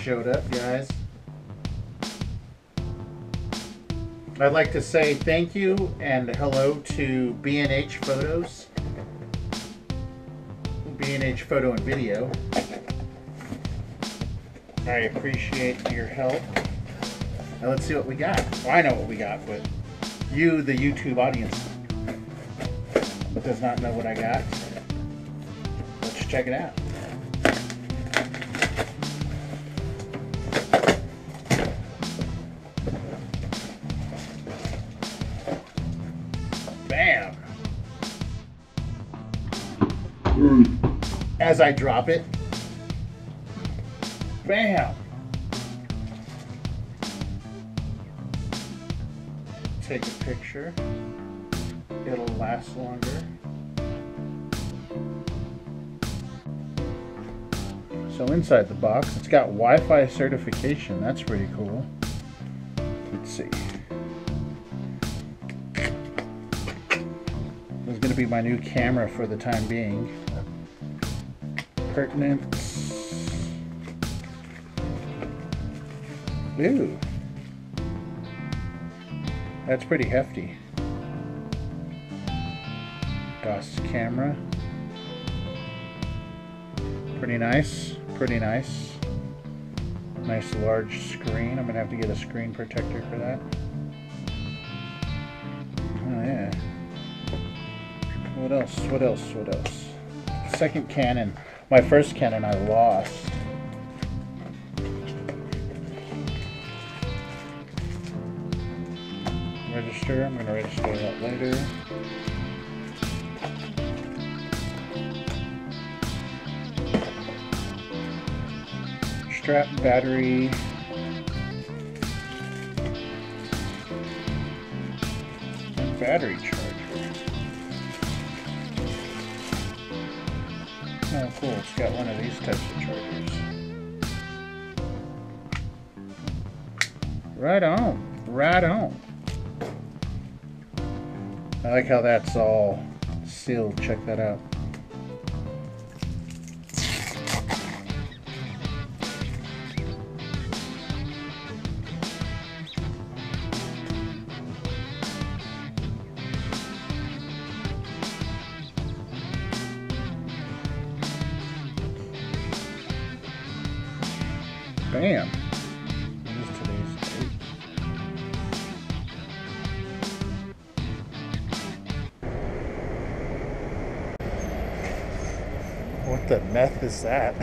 showed up, guys. I'd like to say thank you and hello to B&H Photos, B&H Photo and Video. I appreciate your help. Now let's see what we got. Well, I know what we got, but you, the YouTube audience, does not know what I got. Let's check it out. Bam! As I drop it, bam! Take a picture. It'll last longer. So inside the box, it's got Wi-Fi certification. That's pretty cool. Let's see. This is going to be my new camera for the time being. Pertinence. Ooh. That's pretty hefty. DOS camera. Pretty nice. Pretty nice. Nice large screen. I'm gonna have to get a screen protector for that. Oh yeah. What else? What else? What else? Second Canon. My first Canon I lost. Register. I'm gonna register that later. Strap, battery, and battery charger. Oh cool, it's got one of these types of chargers. Right on, right on. I like how that's all sealed, check that out. Bam! What is today's date? What the meth is that?